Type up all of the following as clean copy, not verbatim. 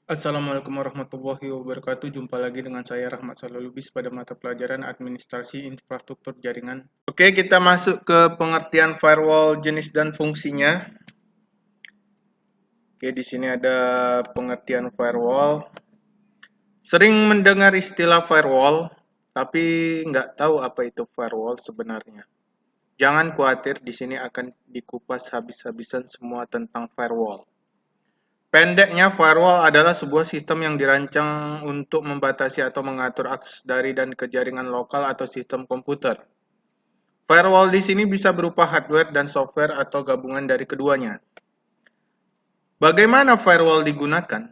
Assalamualaikum warahmatullahi wabarakatuh. Jumpa lagi dengan saya Rahmat Salulubis pada mata pelajaran Administrasi Infrastruktur Jaringan. Oke, kita masuk ke pengertian firewall jenis dan fungsinya. Oke, di sini ada pengertian firewall. Sering mendengar istilah firewall, tapi nggak tahu apa itu firewall sebenarnya. Jangan khawatir, di sini akan dikupas habis-habisan semua tentang firewall. Pendeknya, firewall adalah sebuah sistem yang dirancang untuk membatasi atau mengatur akses dari dan ke jaringan lokal atau sistem komputer. Firewall di sini bisa berupa hardware dan software atau gabungan dari keduanya. Bagaimana firewall digunakan?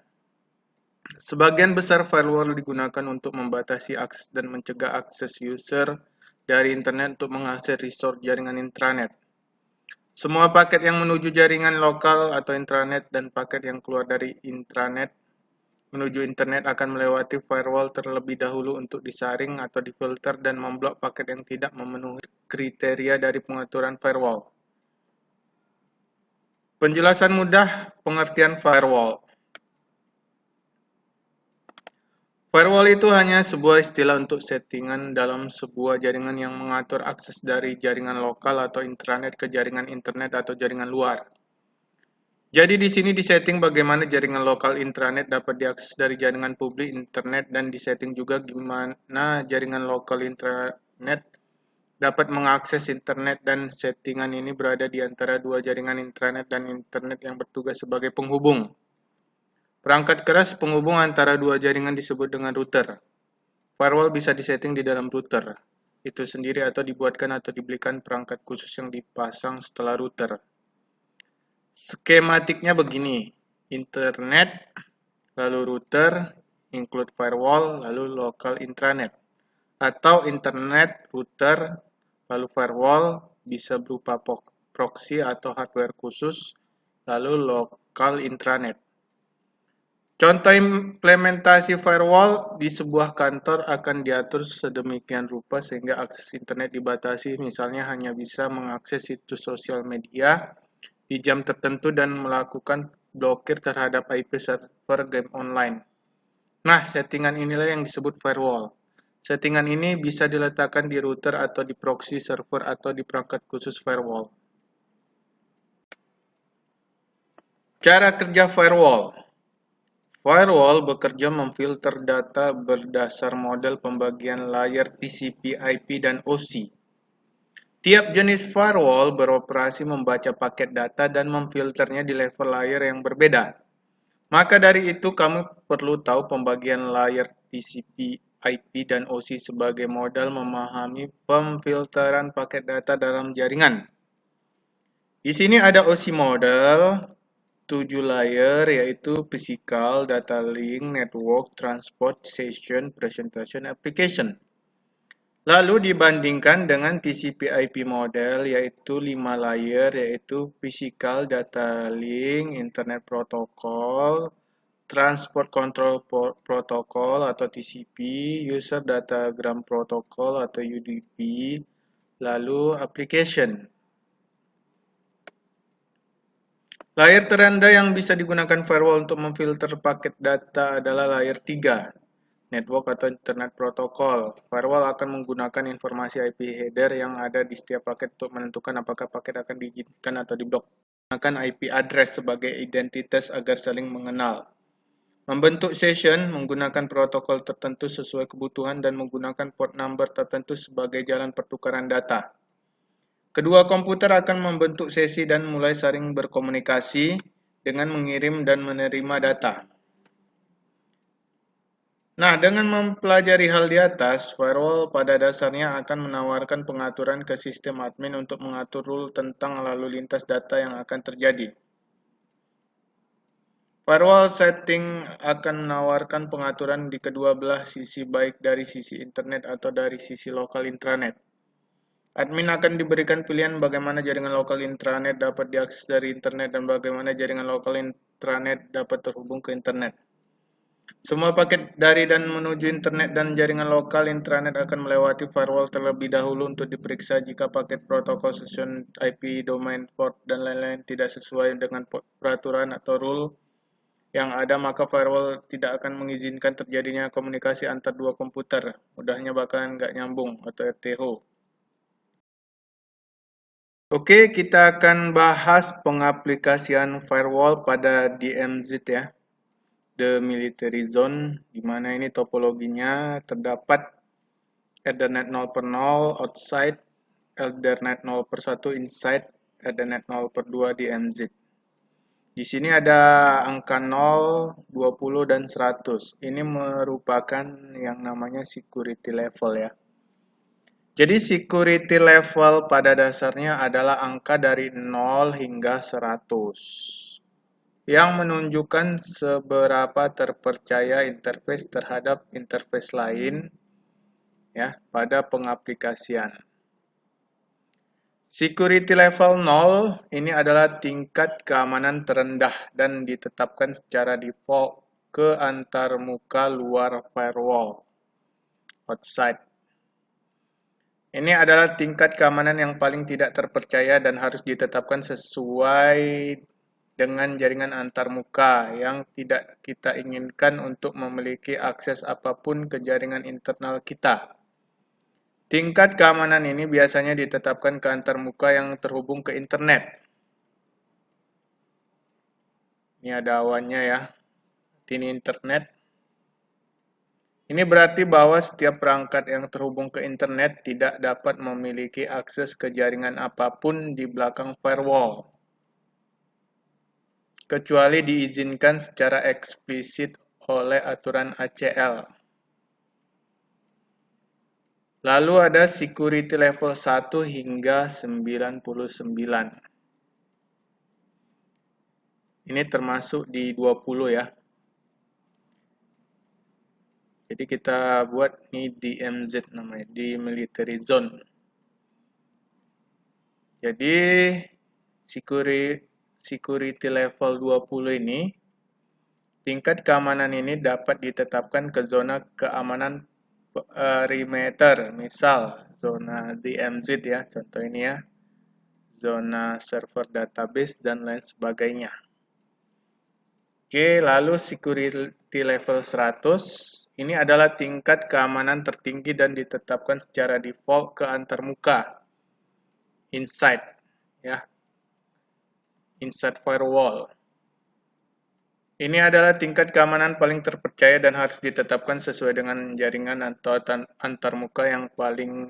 Sebagian besar firewall digunakan untuk membatasi akses dan mencegah akses user dari internet untuk mengakses resource jaringan intranet. Semua paket yang menuju jaringan lokal atau intranet dan paket yang keluar dari intranet menuju internet akan melewati firewall terlebih dahulu untuk disaring atau difilter dan memblok paket yang tidak memenuhi kriteria dari pengaturan firewall. Penjelasan mudah pengertian firewall. Firewall itu hanya sebuah istilah untuk settingan dalam sebuah jaringan yang mengatur akses dari jaringan lokal atau intranet ke jaringan internet atau jaringan luar. Jadi di sini disetting bagaimana jaringan lokal intranet dapat diakses dari jaringan publik internet dan disetting juga gimana jaringan lokal intranet dapat mengakses internet dan settingan ini berada di antara dua jaringan intranet dan internet yang bertugas sebagai penghubung. Perangkat keras penghubung antara dua jaringan disebut dengan router. Firewall bisa disetting di dalam router itu sendiri atau dibuatkan atau dibelikan perangkat khusus yang dipasang setelah router. Skematiknya begini, internet, lalu router, include firewall, lalu local intranet. Atau internet, router, lalu firewall, bisa berupa proxy atau hardware khusus, lalu local intranet. Contoh implementasi firewall di sebuah kantor akan diatur sedemikian rupa sehingga akses internet dibatasi, misalnya hanya bisa mengakses situs sosial media di jam tertentu dan melakukan blokir terhadap IP server game online. Nah, settingan inilah yang disebut firewall. Settingan ini bisa diletakkan di router atau di proxy server atau di perangkat khusus firewall. Cara kerja firewall. Firewall bekerja memfilter data berdasar model pembagian layer TCP/IP dan OC. Tiap jenis firewall beroperasi membaca paket data dan memfilternya di level layer yang berbeda. Maka dari itu, kamu perlu tahu pembagian layer TCP, IP, dan OC sebagai modal memahami pemfilteran paket data dalam jaringan. Di sini ada OC model, 7 layer, yaitu Physical, Data Link, Network, Transport, Session, Presentation, Application. Lalu dibandingkan dengan TCP/IP model, yaitu 5 layer, yaitu Physical, Data Link, Internet Protocol, Transport Control Protocol atau TCP, User Datagram Protocol atau UDP, lalu Application. Layer terendah yang bisa digunakan firewall untuk memfilter paket data adalah layer 3, Network atau Internet Protocol. Firewall akan menggunakan informasi IP header yang ada di setiap paket untuk menentukan apakah paket akan diizinkan atau diblok. Menggunakan IP address sebagai identitas agar saling mengenal. Membentuk session menggunakan protokol tertentu sesuai kebutuhan dan menggunakan port number tertentu sebagai jalan pertukaran data. Kedua komputer akan membentuk sesi dan mulai saling berkomunikasi dengan mengirim dan menerima data. Nah, dengan mempelajari hal di atas, firewall pada dasarnya akan menawarkan pengaturan ke sistem admin untuk mengatur rule tentang lalu lintas data yang akan terjadi. Firewall setting akan menawarkan pengaturan di kedua belah sisi baik dari sisi internet atau dari sisi lokal intranet. Admin akan diberikan pilihan bagaimana jaringan lokal intranet dapat diakses dari internet dan bagaimana jaringan lokal intranet dapat terhubung ke internet. Semua paket dari dan menuju internet dan jaringan lokal intranet akan melewati firewall terlebih dahulu untuk diperiksa jika paket protokol session IP, domain, port, dan lain-lain tidak sesuai dengan peraturan atau rule yang ada, maka firewall tidak akan mengizinkan terjadinya komunikasi antar dua komputer. Mudahnya bahkan nggak nyambung atau RTO. Oke, kita akan bahas pengaplikasian firewall pada DMZ ya. The Military Zone, di mana ini topologinya terdapat Ethernet 0/0 outside, Ethernet 0/1 inside, Ethernet 0/2 DMZ. Di sini ada angka 0, 20, dan 100. Ini merupakan yang namanya security level ya. Jadi security level pada dasarnya adalah angka dari 0 hingga 100 yang menunjukkan seberapa terpercaya interface terhadap interface lain ya pada pengaplikasian. Security level 0 ini adalah tingkat keamanan terendah dan ditetapkan secara default ke antarmuka luar firewall, outside. Ini adalah tingkat keamanan yang paling tidak terpercaya dan harus ditetapkan sesuai dengan jaringan antarmuka yang tidak kita inginkan untuk memiliki akses apapun ke jaringan internal kita. Tingkat keamanan ini biasanya ditetapkan ke antarmuka yang terhubung ke internet. Ini ada awannya ya. Ini internet. Ini berarti bahwa setiap perangkat yang terhubung ke internet tidak dapat memiliki akses ke jaringan apapun di belakang firewall, kecuali diizinkan secara eksplisit oleh aturan ACL. Lalu ada security level 1 hingga 99. Ini termasuk di 20 ya. Jadi kita buat ini DMZ namanya, di military zone. Jadi security level 20 ini, tingkat keamanan ini dapat ditetapkan ke zona keamanan perimeter, misal zona DMZ ya, contoh ini ya, zona server database dan lain sebagainya. Oke, lalu security level 100, ini adalah tingkat keamanan tertinggi dan ditetapkan secara default ke antarmuka, inside ya, inside firewall. Ini adalah tingkat keamanan paling terpercaya dan harus ditetapkan sesuai dengan jaringan atau antarmuka yang paling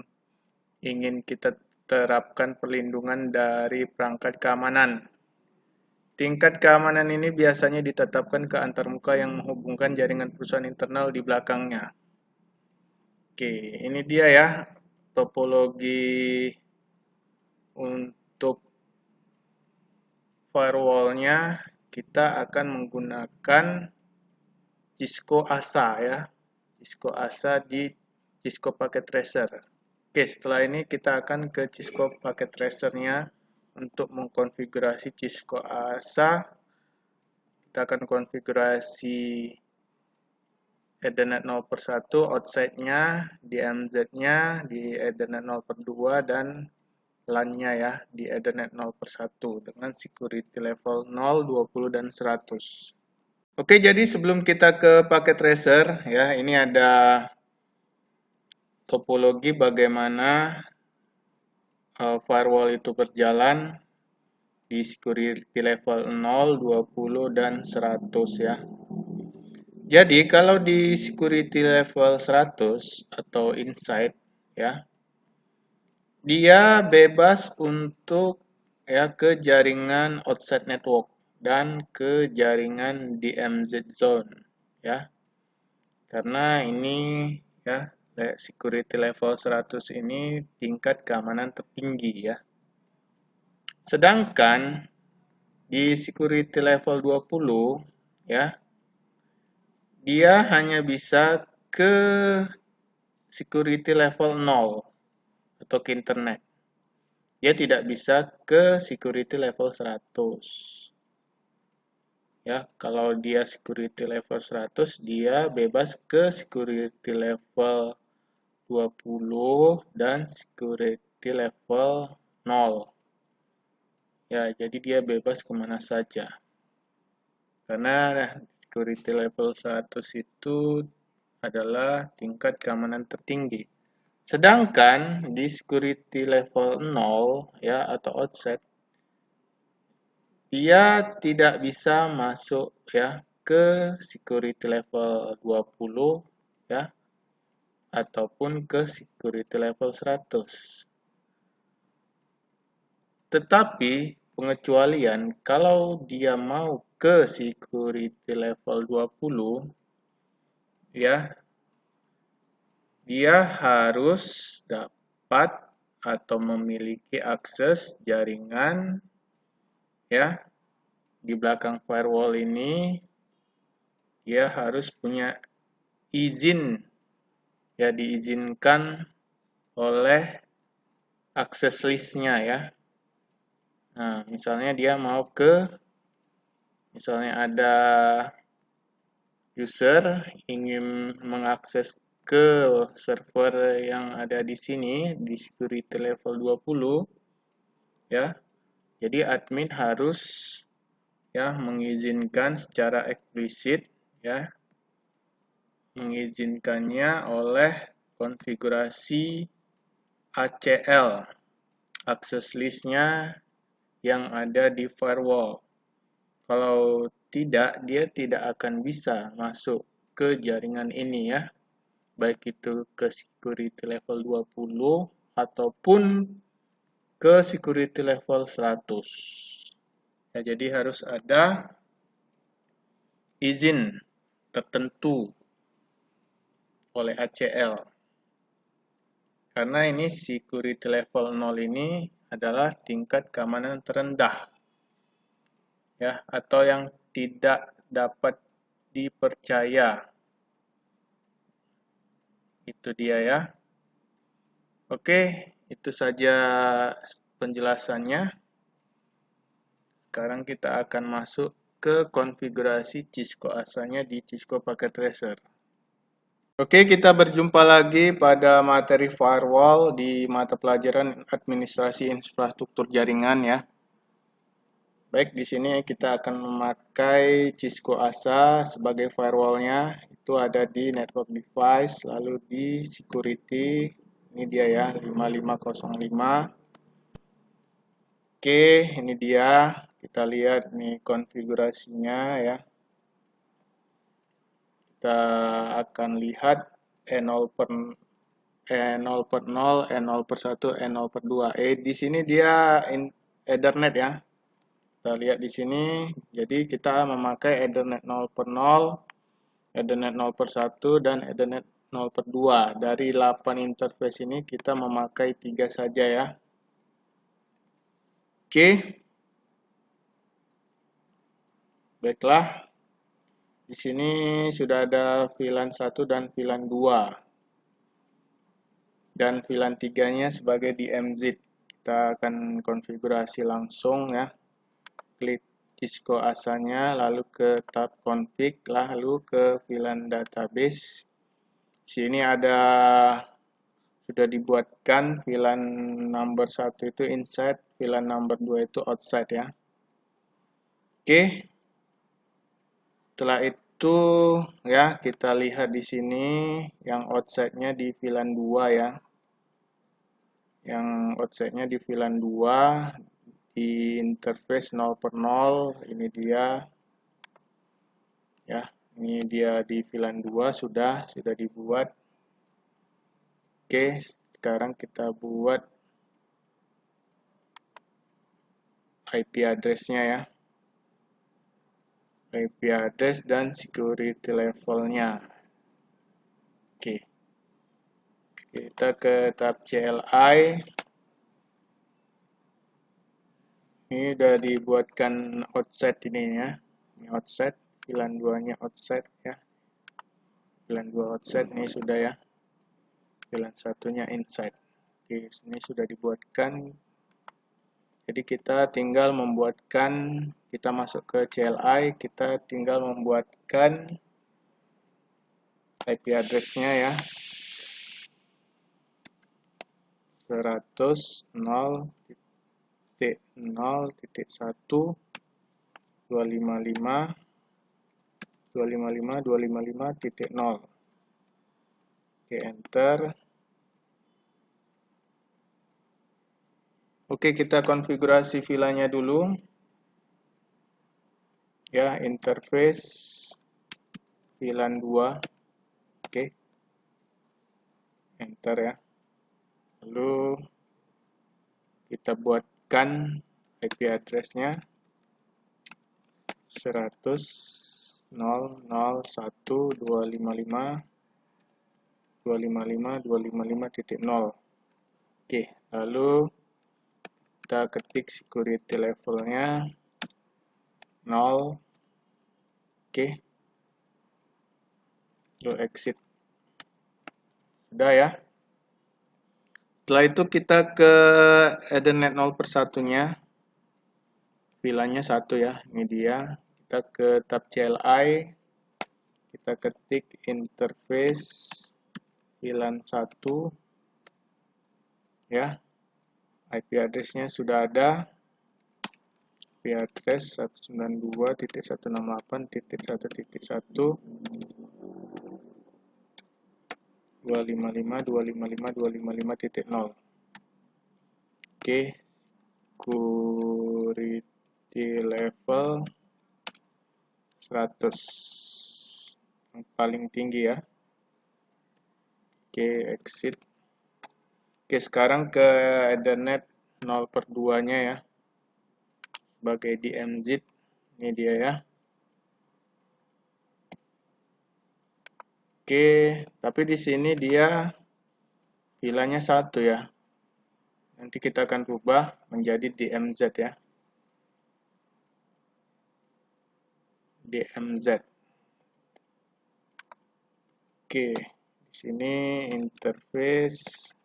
ingin kita terapkan perlindungan dari perangkat keamanan. Tingkat keamanan ini biasanya ditetapkan ke antarmuka yang menghubungkan jaringan perusahaan internal di belakangnya. Oke, ini dia ya topologi untuk firewall-nya. Kita akan menggunakan Cisco ASA ya. Cisco ASA di Cisco Packet Tracer. Oke, setelah ini kita akan ke Cisco Packet Tracer-nya untuk mengkonfigurasi Cisco ASA. Kita akan konfigurasi Ethernet 0/1 outside-nya, DMZ-nya di Ethernet 0/2 dan LAN-nya ya di Ethernet 0/1 dengan security level 0, 20 dan 100. Oke, jadi sebelum kita ke paket tracer ya, ini ada topologi bagaimana firewall itu berjalan di security level 0, 20 dan 100 ya. Jadi kalau di security level 100 atau inside ya, dia bebas untuk ya ke jaringan outside network dan ke jaringan DMZ zone ya. Karena ini ya security level 100 ini tingkat keamanan tertinggi ya. Sedangkan di security level 20 ya, dia hanya bisa ke security level 0 atau ke internet. Dia tidak bisa ke security level 100. Ya, kalau dia security level 100, dia bebas ke security level 20 dan security level 0. Ya, jadi dia bebas kemana saja. Karena security level 100 itu adalah tingkat keamanan tertinggi. Sedangkan di security level 0 ya atau outset, dia tidak bisa masuk ya ke security level 20 ya ataupun ke security level 100. Tetapi pengecualian kalau dia mau ke security level 20 ya, dia harus dapat atau memiliki akses jaringan ya. Di belakang firewall ini dia harus punya izin ya, diizinkan oleh akses listnya ya. Nah, misalnya dia mau misalnya ada user ingin mengakses ke server yang ada di sini di security level 20 ya. Jadi admin harus ya mengizinkan secara eksplisit ya, mengizinkannya oleh konfigurasi ACL, access listnya yang ada di firewall. Kalau tidak, dia tidak akan bisa masuk ke jaringan ini ya, baik itu ke security level 20 ataupun ke security level 100. Ya, jadi harus ada izin tertentu oleh ACL. Karena ini security level 0 ini adalah tingkat keamanan terendah ya, atau yang tidak dapat dipercaya. Itu dia ya. Oke, itu saja penjelasannya. Sekarang kita akan masuk ke konfigurasi Cisco ASA-nya di Cisco Packet Tracer. Oke, kita berjumpa lagi pada materi firewall di mata pelajaran administrasi infrastruktur jaringan ya. Baik, di sini kita akan memakai Cisco ASA sebagai firewallnya. Itu ada di network device, lalu di security, ini dia ya, 5505. Oke, ini dia. Kita lihat nih konfigurasinya ya. Kita akan lihat E0 per 0, E0 per 1, E0 per 2. Di sini dia Ethernet ya. Kita lihat di sini, jadi kita memakai Ethernet 0 per 0, Ethernet 0 per 1, dan Ethernet 0 per 2. Dari 8 interface ini kita memakai 3 saja ya. Oke. Baiklah. Di sini sudah ada VLAN 1 dan VLAN 2. Dan VLAN 3-nya sebagai DMZ. Kita akan konfigurasi langsung ya. Klik Cisco ASA-nya, lalu ke tab config, lalu ke VLAN database. Sini ada sudah dibuatkan VLAN number 1 itu inside, VLAN number 2 itu outside ya. Oke. Setelah itu ya, kita lihat di sini yang outside-nya di VLAN 2 ya. Yang outside-nya di VLAN 2 di interface 0 per 0, ini dia ya, ini dia di VLAN 2 sudah dibuat. Oke, sekarang kita buat IP address-nya ya, IP address dan security level-nya. Oke, kita ke tab CLI. Ini sudah dibuatkan outset ini ya. Ini outset, VLAN 2-nya outset ya. VLAN 2 outset ini sudah ya. VLAN 1-nya inside. Oke, ini sudah dibuatkan. Jadi kita tinggal membuatkan, kita masuk ke CLI, kita tinggal membuatkan IP address-nya ya. 100.0.1.255 255.255.0. Oke, enter. Oke, kita konfigurasi VLAN-nya dulu. Ya, interface VLAN 2. Oke. Enter ya. Lalu kita buatkan IP address-nya 100.0.1.255.255.255.0. Oke, lalu kita ketik security level-nya 0. Oke. Lalu exit. Sudah ya. Setelah itu kita ke Ethernet 0/1-nya. VLAN-nya 1 ya. Ini dia. Kita ke tab CLI. Kita ketik interface VLAN 1. Ya. IP address-nya sudah ada. IP address 192.168.1.1 255.255.255.0. Oke, security level 100 yang paling tinggi ya. Oke, exit. Oke, sekarang ke Ethernet 0/2-nya ya, sebagai DMZ. Ini dia ya. Oke, tapi di sini dia VLAN-nya 1 ya. Nanti kita akan rubah menjadi DMZ ya. DMZ. Oke, di sini interface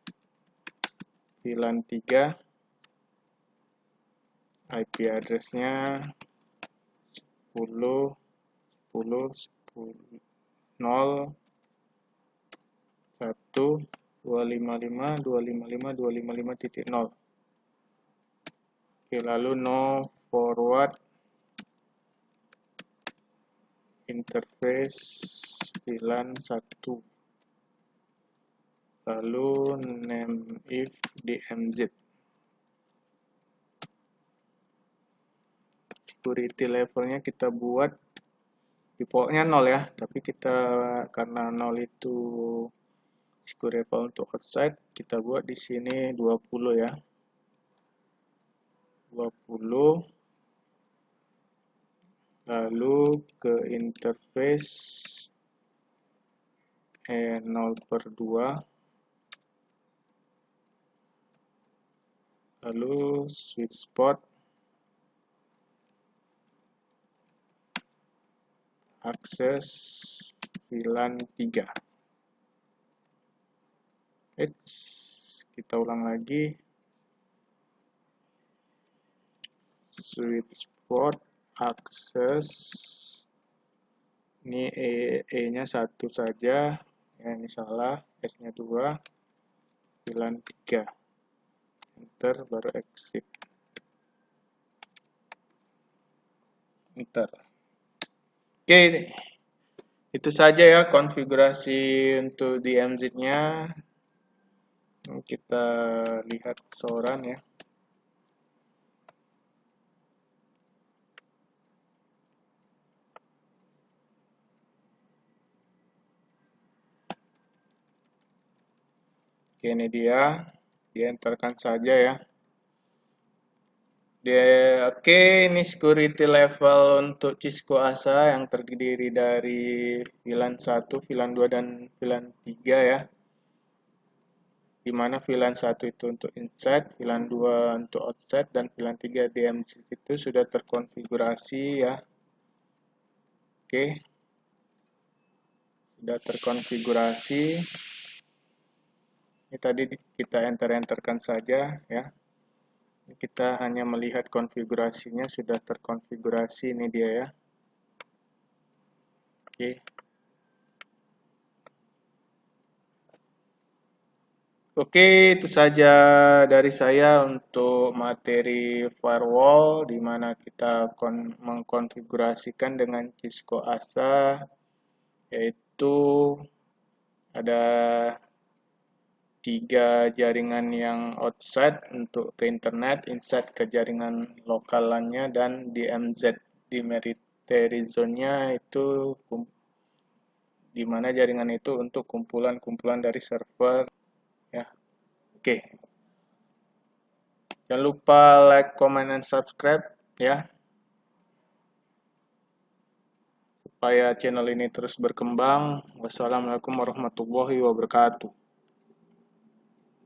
VLAN 3. IP address-nya 10 10 10 0 1 255 255 255.0. Oke, lalu no forward interface VLAN 1. Lalu name if DMZ. Security levelnya kita buat defaultnya 0 ya, tapi kita karena 0 itu security level untuk outside, kita buat di sini 20 ya. 20. Lalu ke interface 0/2. Lalu switch port akses VLAN 3. Kita ulang lagi. Switch port akses. Ini E-nya 1 saja. Ya, ini salah. S-nya 2. VLAN 3. Enter, baru exit. Enter. Oke, itu saja ya konfigurasi untuk DMZ-nya. Kita lihat keseluruhan ya. Oke, ini dia. Dienterkan saja ya. Oke, ini security level untuk Cisco ASA yang terdiri dari VLAN 1, VLAN 2, dan VLAN 3 ya. Di mana VLAN 1 itu untuk inside, VLAN 2 untuk outside, dan VLAN 3 DMZ itu sudah terkonfigurasi ya. Oke. Sudah terkonfigurasi. Ini tadi kita enterkan saja ya. Kita hanya melihat konfigurasinya sudah terkonfigurasi, ini dia ya. Oke. Oke, itu saja dari saya untuk materi firewall, di mana kita mengkonfigurasikan dengan Cisco ASA, yaitu ada 3 jaringan yang outside untuk ke internet, inside ke jaringan lokal LAN-nya, dan DMZ, Demilitarized Zone-nya itu di mana jaringan itu untuk kumpulan-kumpulan dari server ya. Oke. Jangan lupa like, comment, and subscribe ya, supaya channel ini terus berkembang. Wassalamualaikum warahmatullahi wabarakatuh.